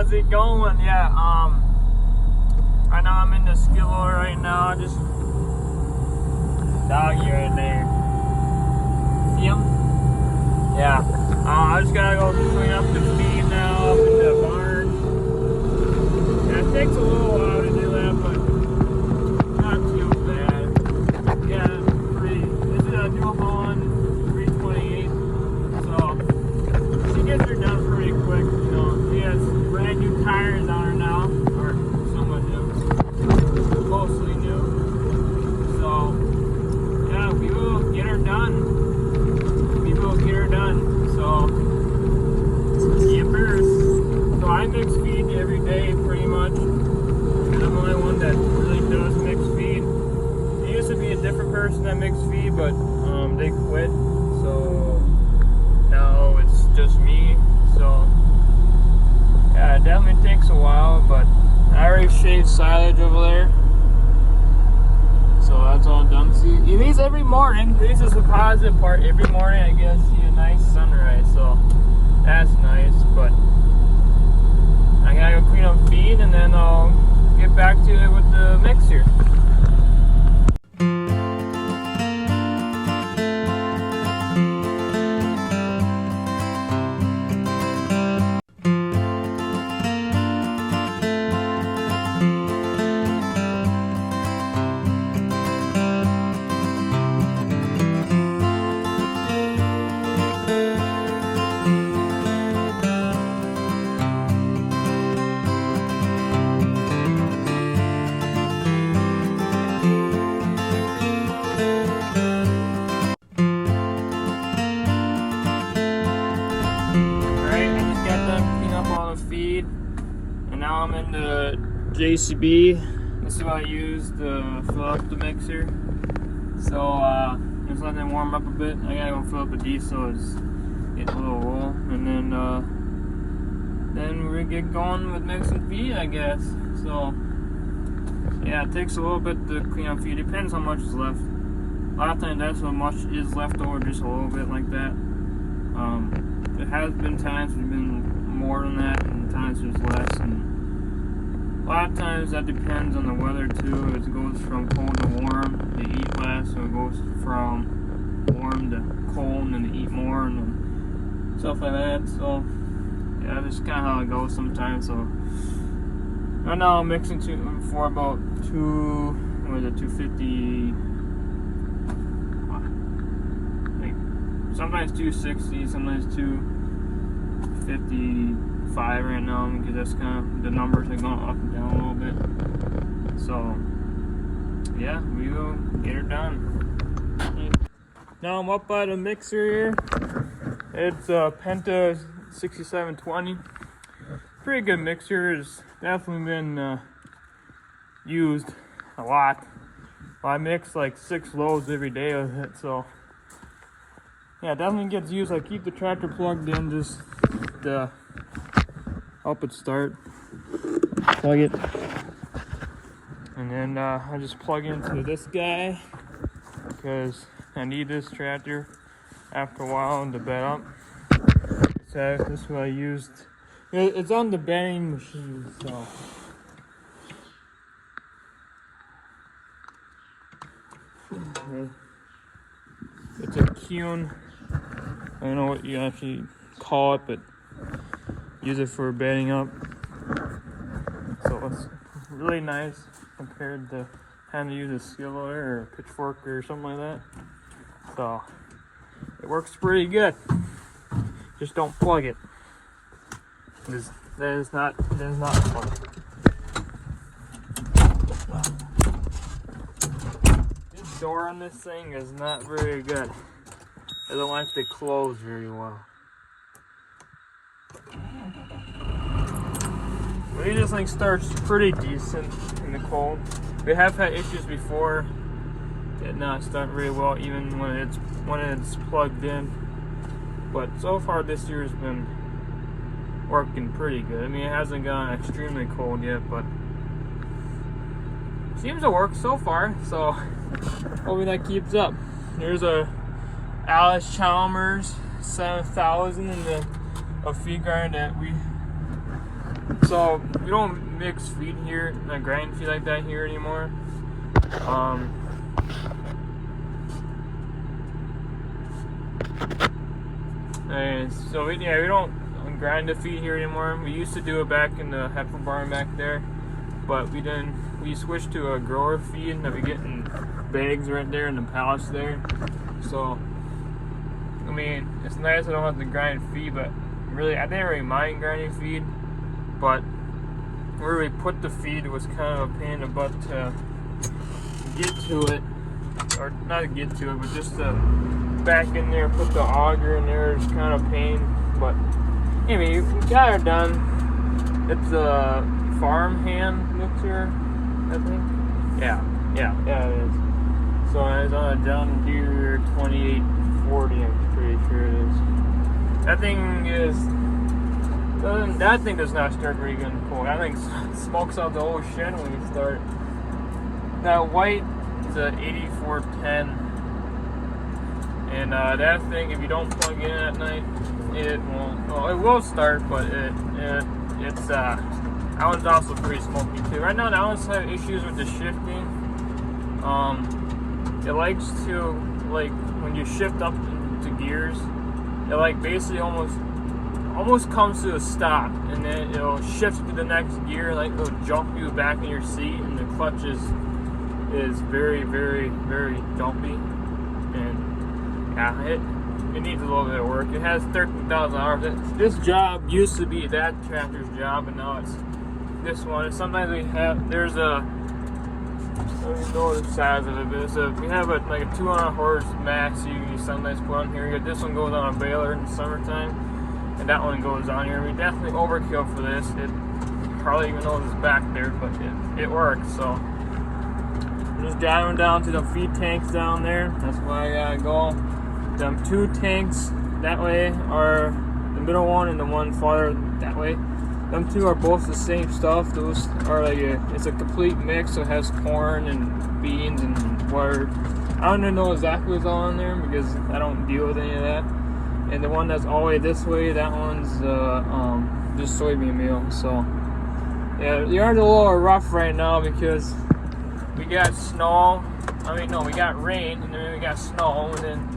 how's it going? Yeah, right now I'm in the skillet right now, just doggy right there. See him? Yeah. I just gotta go clean up the feed now up in the barn. Yeah, it takes a little while to do that, but not too bad. Yeah, this is a New Holland 328, so she gets her done pretty quick. You know, she has brand new tires on her now, or somewhat new, mostly new. So yeah, we will get her done. So yippers. So I mix feed every day pretty much. I'm the only one that really does mix feed. There used to be a different person that mixed feed, but they quit. So now it's just me. So yeah, it definitely takes a while, but I already shaved silage over there. So that's all done. See, at least every morning, this is the positive part. Every morning I get to see a nice sunrise, so that's nice. But I gotta go clean up feed, and then I'll get back to it with the mixer. Feed, and now I'm in the JCB. This is what I use to fill up the mixer. So just letting it warm up a bit. I gotta go fill up the diesel. It's getting a little low, and then we get going with mixing feed, I guess. So yeah, it takes a little bit to clean up feed. Depends how much is left. A lot of times that's how much is left over, just a little bit like that. There has been times we've been more than that, and times there's less, and a lot of times that depends on the weather too. It goes from cold to warm, they eat less, so it goes from warm to cold, and then they eat more, and then stuff like that. So yeah, that's kind of how it goes sometimes. So right now I'm mixing for about 250, like sometimes 260, sometimes 255 right now, because that's kind of the numbers are going up and down a little bit. So yeah, we will get her done. Now I'm up by the mixer here. It's a Penta 6720. Pretty good mixer. It's definitely been used a lot. I mix like 6 loads every day with it, so yeah, it definitely gets used. I keep the tractor plugged in just to help it start. Plug it, and then I just plug into this guy because I need this tractor after a while to bed up. So this is what I used. It's on the bedding machine, so it's a Kuhn. I don't know what you actually call it, but use it for bedding up. So it's really nice compared to having to use a skillet or a pitchfork or something like that. So it works pretty good. Just don't plug it. That is not fun. This door on this thing is not very good. I don't like to close very well. But this thing starts pretty decent in the cold. We have had issues before that not start very well, even when it's plugged in. But so far this year has been working pretty good. I mean, it hasn't gone extremely cold yet, but seems to work so far. So hopefully that keeps up. There's a Alice Chalmers 7000 in a feed grinder that we So we don't mix feed here, not grind feed like that here anymore. And so we don't grind the feed here anymore. We used to do it back in the heifer barn back there, but we didn't. We switched to a grower feed that we get in bags right there in the pallets there. So I mean, it's nice I don't have to grind feed, but really I didn't really mind grinding feed, but where we put the feed was kind of a pain in the butt to get to it, or not to get to it, but just to back in there, put the auger in there is kind of pain. But anyway, we got her done. It's a farm hand mixer, I think. Yeah, it is. So it's on a John Deere 2840, I'm pretty sure it is. That thing does not start very good and cold. That thing smokes out the whole shed when you start. That white is a 8410, and that thing, if you don't plug in at night, it won't. Well, it will start, but it's that one's also pretty smoky too. Right now, that one's having issues with the shifting. It likes to, like, when you shift up into gears, it like basically almost comes to a stop, and then it'll shift to the next gear, like it'll jump you back in your seat, and the clutch is very, very, very jumpy, and yeah, it needs a little bit of work. It has 13,000 hours. This job used to be that tractor's job, and now it's this one. And sometimes there's a, I don't even know the size of it, but we have like a 200 horse max you sometimes put on here. This one goes on a baler in the summertime, and that one goes on here. We definitely overkill for this. It probably even knows it's back there, but it works. So just driving down to the feed tanks down there. That's why I gotta go. Them two tanks that way are the middle one, and the one farther that way. Them two are both the same stuff. Those are like it's a complete mix. So it has corn and beans and whatever. I don't even know exactly what's all in there because I don't deal with any of that. And the one that's all the way this way, that one's just soybean meal. So yeah, the yard's a little rough right now because we got snow. I mean, no, we got rain, and then we got snow, and then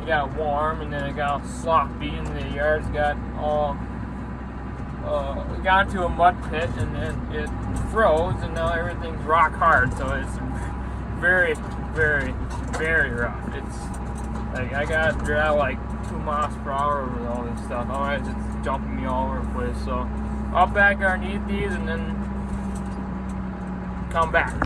it got warm, and then it got sloppy, and the yard's got all. We got into a mud pit, and then it froze, and now everything's rock hard. So it's very, very, very rough. It's like I got to drive like 2 miles per hour with all this stuff. Otherwise, it's jumping me all over the place. So I'll back underneath these and then come back.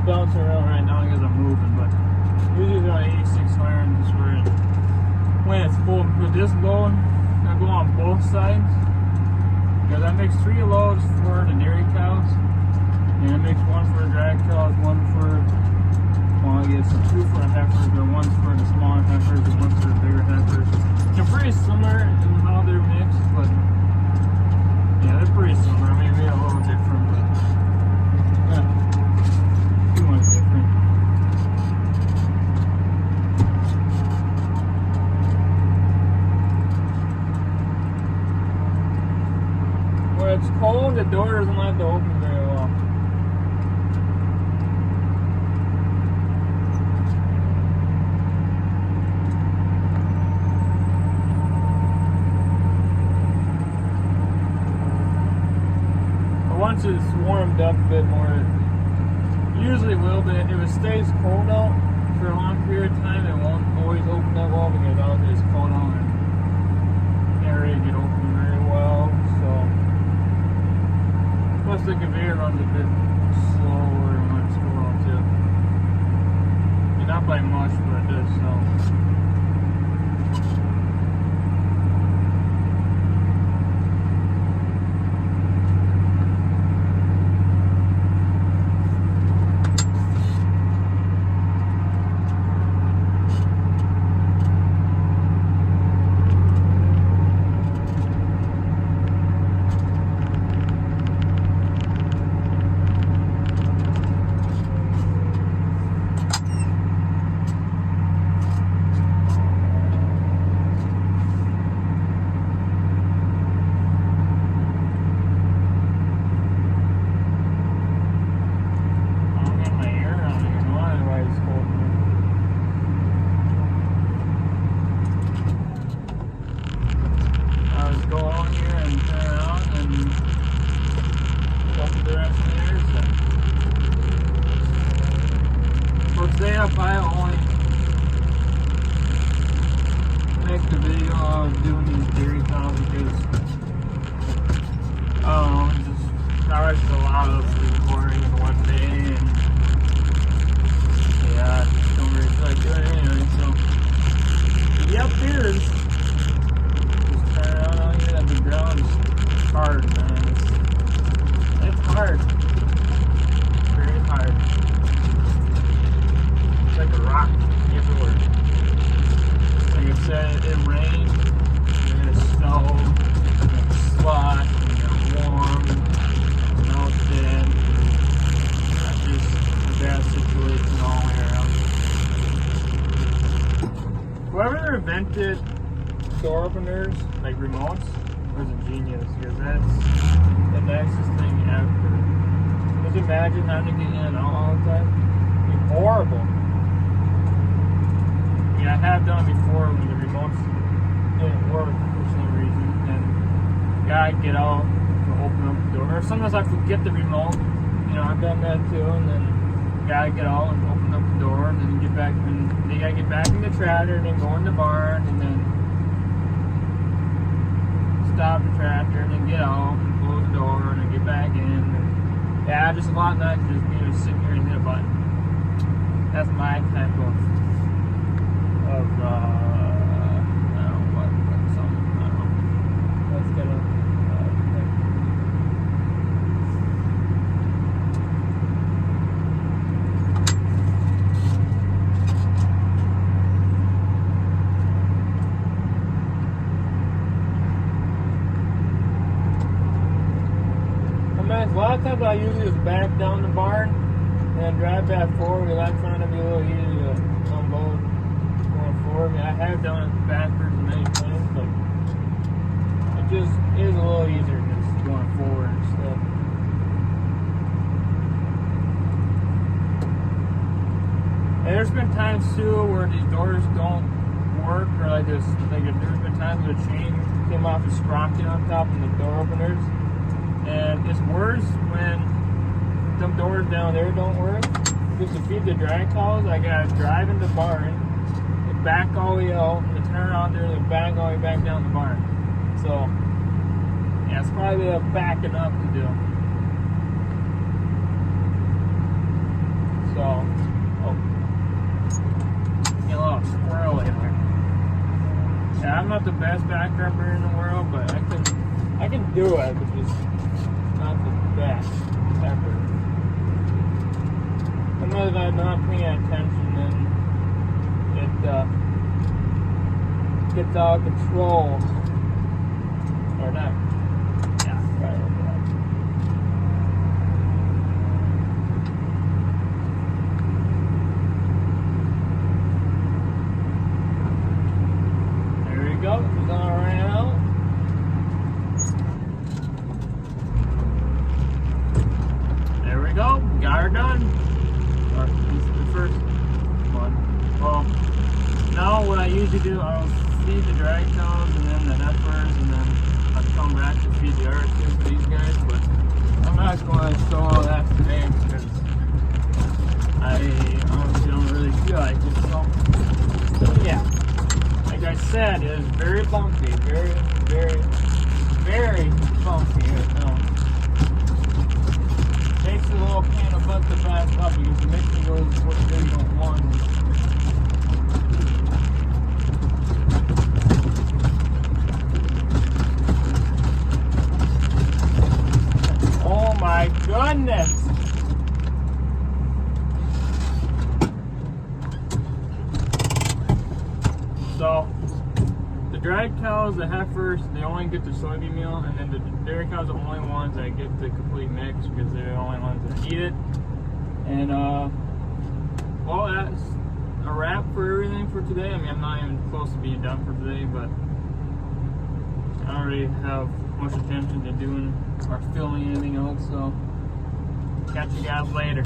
Bouncing around right now because I'm moving, but usually around 8,600 is where when it's full. With this load, I go on both sides because I mix 3 loads for the dairy cows, and I mix 1 for the drag cows, 1 for, well, I guess 2 for the heifers, but 1 for the smaller heifers and 1 for the bigger heifers. They're pretty similar in how they're mixed, but yeah, they're pretty similar. I mean, they're a little different, but yeah. Different. When it's cold, the door doesn't like to open very well. But once it's warmed up a bit more, usually will, but if it stays cold out for a long period of time, it won't always open that well because obviously it's cold out and can't really get open very well. So plus the conveyor runs a bit slower when it's cold out too. like much, but it does, so. Today I'll probably only make the video of doing these theory calls because just there's a lot of recording in one day, and yeah, I just don't really feel like doing it anyway. So yep, there's just turn around on you. That the ground's hard, man. It's hard, very hard. Like a rock everywhere. Like I said, it rained, and it snowed, and it slush, and it got warm, and it melted. That's just a bad situation all the way around. Whoever invented door openers, like remotes, was a genius, because that's the nicest thing ever. Just imagine having to get in and out all the time. It'd be horrible. I have done it before when the remotes didn't work for some reason, and yeah, I'd get out to open up the door. Or sometimes I forget the remote. You know, I've done that too, and then yeah, I get out and open up the door, and then get back, and they gotta get back in the tractor, and then go in the barn, and then stop the tractor, and then get out and close the door, and then get back in. And, yeah, just a lot nicer just being able to sit here and hit a button. That's my type of I don't know what something, I don't know. That's kind of a lot of times I usually just back down the barn and then drive back forward. I find it to be a little easy to unload. I mean, I have done it backwards many times, but it just is a little easier than just going forward instead. And there's been times too where these doors don't work, or like this. Like there's been times where the chain came off the sprocket on top of the door openers, and it's worse when them doors down there don't work. Just to feed the drag cows, I gotta drive in the barn, back all the way out, and turn around there and back all the way back down the barn. So, yeah, it's probably a backing up to do. So, get a little squirrel in there. Yeah, I'm not the best backcrumper in the world, but I can do it, but just not the best ever. Sometimes if I'm not paying attention, then it gets out of control. Or not. Yeah, right over that. There we go. She's on right now. There we go. Got her done. Or at least the first one. Well, now what I usually do, I'll feed the drag cows and then the heifers, and then I'll come back to feed the other two for these guys, but I'm not going to show all that today because I honestly don't really feel like it. So yeah, like I said, it is very bumpy, very, very, very bumpy right now. Takes a little pain in the butt to back up because the mixing goes where you don't want it. on next. So, the drag cows, the heifers, they only get the soybean meal, and then the dairy cows are the only ones that get the complete mix because they're the only ones that eat it. And, well, that's a wrap for everything for today. I mean, I'm not even close to being done for today, but I don't really have much attention to doing or filming anything else, so catch you guys later.